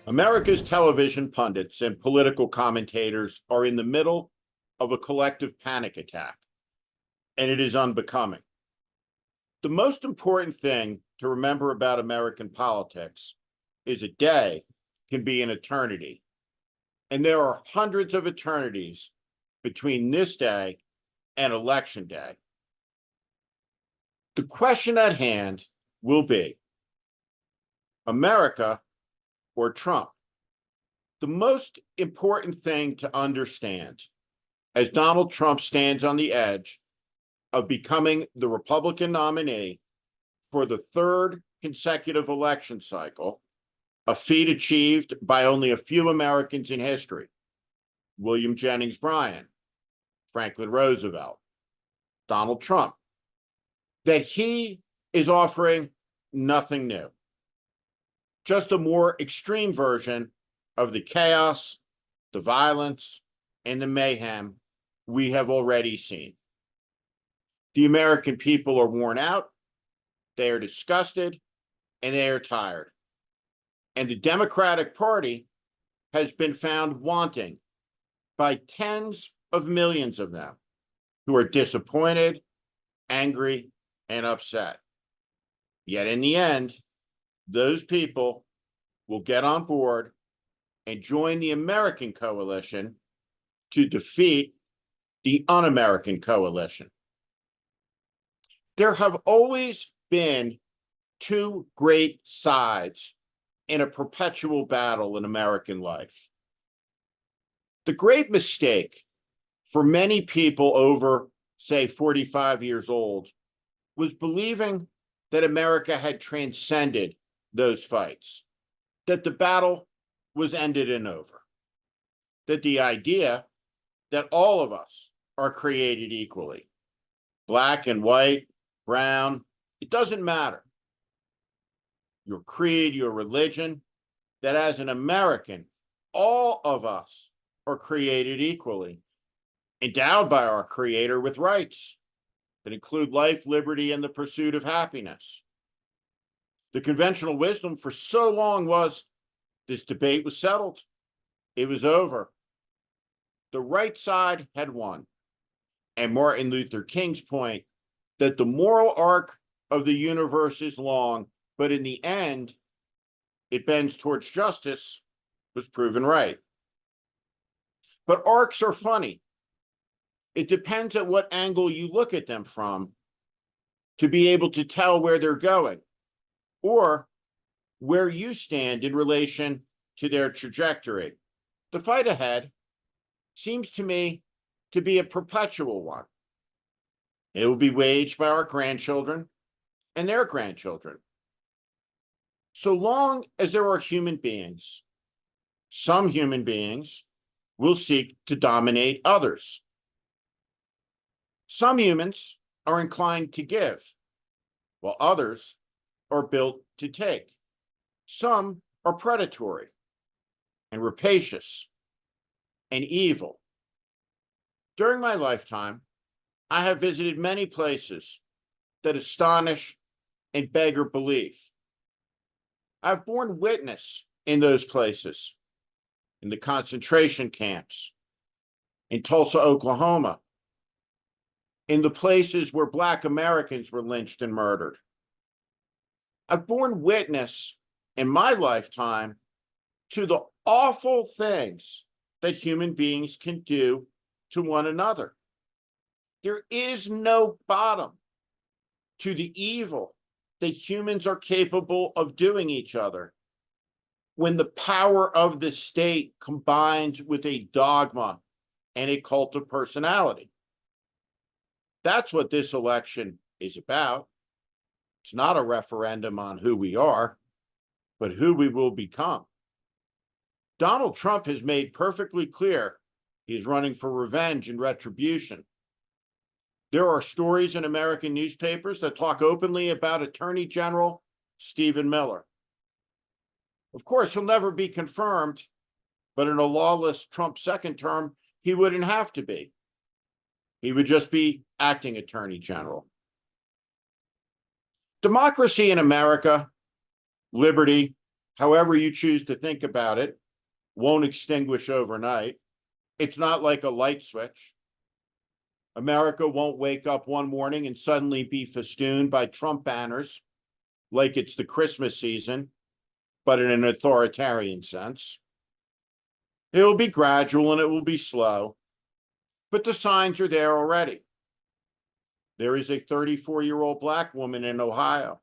America's television pundits and political commentators are in the middle of a collective panic attack, and it is unbecoming. The most important thing to remember about American politics is a day can be an eternity, and there are hundreds of eternities between this day and Election Day. The question at hand will be America or Trump. The most important thing to understand as Donald Trump stands on the edge of becoming the Republican nominee for the third consecutive election cycle, a feat achieved by only a few Americans in history, William Jennings Bryan, Franklin Roosevelt, Donald Trump, that he is offering nothing new, just a more extreme version of the chaos, the violence, and the mayhem we have already seen. The American people are worn out, they are disgusted, and they are tired. And the Democratic Party has been found wanting by tens of millions of them who are disappointed, angry, and upset. Yet in the end, those people will get on board and join the American coalition to defeat the un-American coalition. There have always been two great sides in a perpetual battle in American life. The great mistake for many people over, say, 45 years old was believing that America had transcended those fights, that the battle was ended and over, that the idea that all of us are created equally, black and white, brown, it doesn't matter. Your creed, your religion, that as an American, all of us are created equally, endowed by our Creator with rights that include life, liberty, and the pursuit of happiness. The conventional wisdom for so long was this debate was settled. It was over. The right side had won. And Martin Luther King's point that the moral arc of the universe is long, but in the end, it bends towards justice, was proven right. But arcs are funny. It depends at what angle you look at them from to be able to tell where they're going or where you stand in relation to their trajectory. The fight ahead seems to me to be a perpetual one. It will be waged by our grandchildren and their grandchildren. So long as there are human beings, some human beings will seek to dominate others. Some humans are inclined to give, while others are built to take. Some are predatory and rapacious and evil. During my lifetime, I have visited many places that astonish and beggar belief. I've borne witness in those places, in the concentration camps, in Tulsa, Oklahoma, in the places where Black Americans were lynched and murdered. I've borne witness in my lifetime to the awful things that human beings can do to one another. There is no bottom to the evil that humans are capable of doing each other when the power of the state combines with a dogma and a cult of personality. That's what this election is about. It's not a referendum on who we are, but who we will become. Donald Trump has made perfectly clear he's running for revenge and retribution. There are stories in American newspapers that talk openly about Attorney General Stephen Miller. Of course, he'll never be confirmed, but in a lawless Trump second term, he wouldn't have to be. He would just be acting Attorney General. Democracy in America, liberty, however you choose to think about it, won't extinguish overnight. It's not like a light switch. America won't wake up one morning and suddenly be festooned by Trump banners like it's the Christmas season, but in an authoritarian sense. It will be gradual and it will be slow, but the signs are there already. There is a 34-year-old Black woman in Ohio.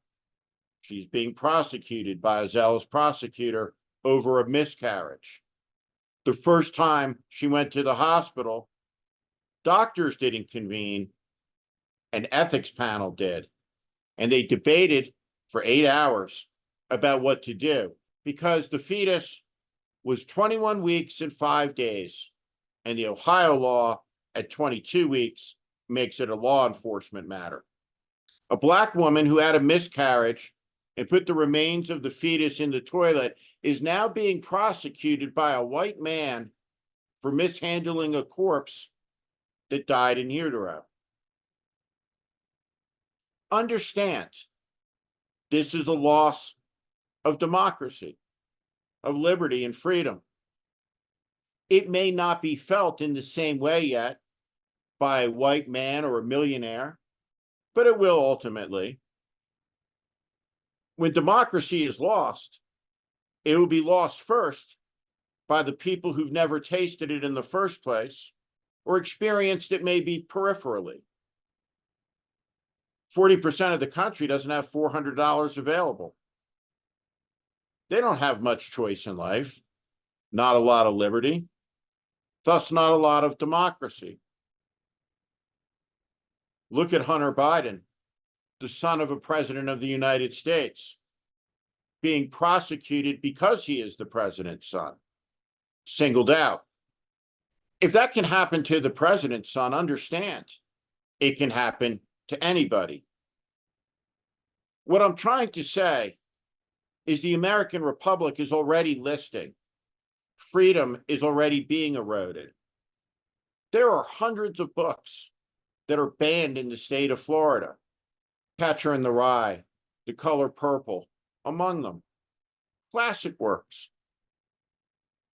She's being prosecuted by a zealous prosecutor over a miscarriage. The first time she went to the hospital, doctors didn't convene, an ethics panel did. And they debated for 8 hours about what to do because the fetus was 21 weeks and 5 days. And the Ohio law at 22 weeks makes it a law enforcement matter. A Black woman who had a miscarriage and put the remains of the fetus in the toilet is now being prosecuted by a white man for mishandling a corpse that died in utero. Understand, this is a loss of democracy, of liberty and freedom. It may not be felt in the same way yet by a white man or a millionaire, but it will ultimately. When democracy is lost, it will be lost first by the people who've never tasted it in the first place or experienced it maybe peripherally. 40% of the country doesn't have $400 available. They don't have much choice in life, not a lot of liberty, thus not a lot of democracy. Look at Hunter Biden, the son of a president of the United States, being prosecuted because he is the president's son, singled out. If that can happen to the president's son, understand it can happen to anybody. What I'm trying to say is the American Republic is already listing. Freedom is already being eroded. There are hundreds of books that are banned in the state of Florida. Catcher in the Rye, The Color Purple, among them. Classic works.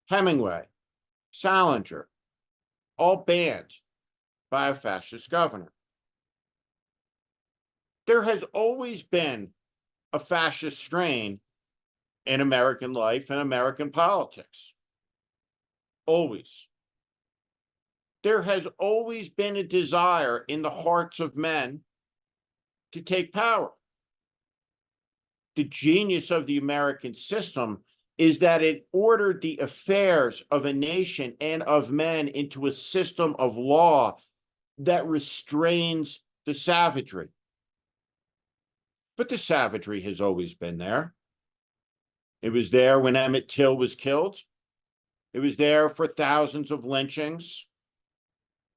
Hemingway, Salinger, all banned by a fascist governor. There has always been a fascist strain in American life and American politics. Always. There has always been a desire in the hearts of men to take power. The genius of the American system is that it ordered the affairs of a nation and of men into a system of law that restrains the savagery. But the savagery has always been there. It was there when Emmett Till was killed. It was there for thousands of lynchings.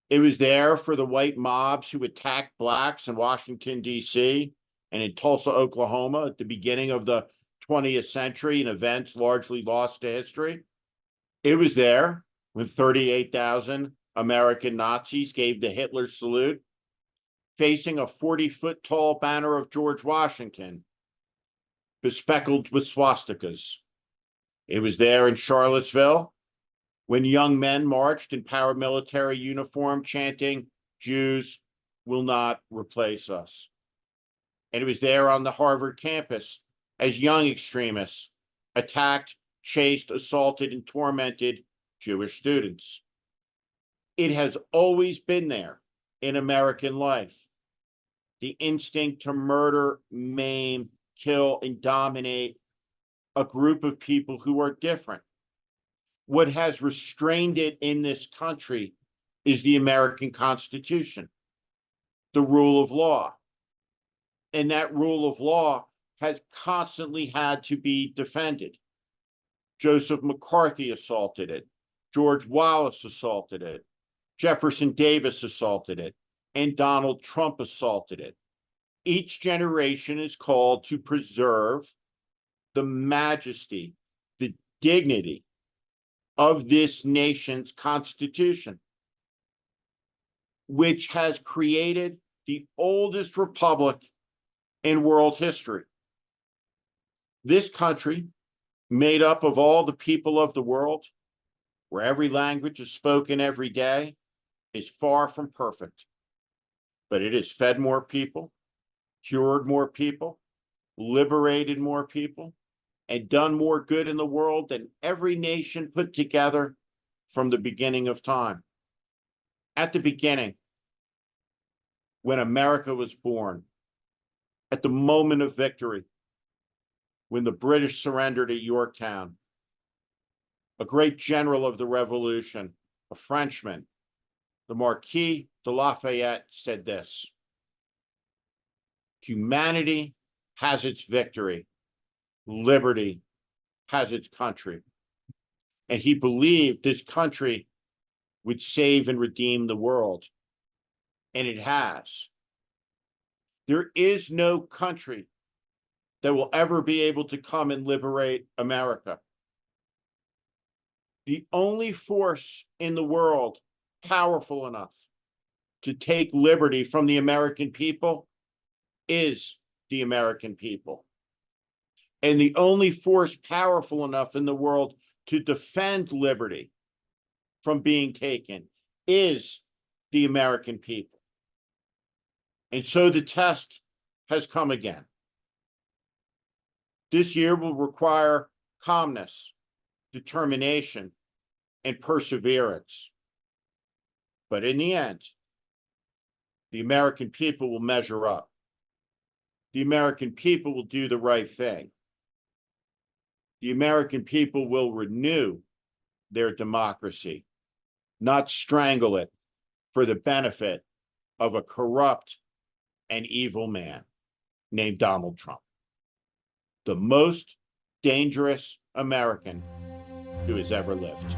It was there for the white mobs who attacked Blacks in Washington, D.C. and in Tulsa, Oklahoma at the beginning of the 20th century in events largely lost to history. It was there when 38,000 American Nazis gave the Hitler salute, facing a 40-foot tall banner of George Washington, bespeckled with swastikas. It was there in Charlottesville when young men marched in paramilitary uniform chanting, "Jews will not replace us." And it was there on the Harvard campus as young extremists attacked, chased, assaulted, and tormented Jewish students. It has always been there in American life. The instinct to murder, maim, kill, and dominate a group of people who are different. What has restrained it in this country is the American Constitution, the rule of law. And that rule of law has constantly had to be defended. Joseph McCarthy assaulted it. George Wallace assaulted it. Jefferson Davis assaulted it. And Donald Trump assaulted it. Each generation is called to preserve the majesty, the dignity of this nation's Constitution, which has created the oldest republic in world history. This country made up of all the people of the world, where every language is spoken every day, is far from perfect. But it has fed more people, cured more people, liberated more people, and done more good in the world than every nation put together from the beginning of time. At the beginning, when America was born, at the moment of victory, when the British surrendered at Yorktown, a great general of the Revolution, a Frenchman, the Marquis de Lafayette, said this: humanity has its victory, liberty has its country. And he believed this country would save and redeem the world. And it has. There is no country that will ever be able to come and liberate America. The only force in the world powerful enough to take liberty from the American people is the American people. And the only force powerful enough in the world to defend liberty from being taken is the American people. And so the test has come again. This year will require calmness, determination, and perseverance. But in the end, the American people will measure up. The American people will do the right thing. The American people will renew their democracy, not strangle it for the benefit of a corrupt and evil man named Donald Trump, the most dangerous American who has ever lived.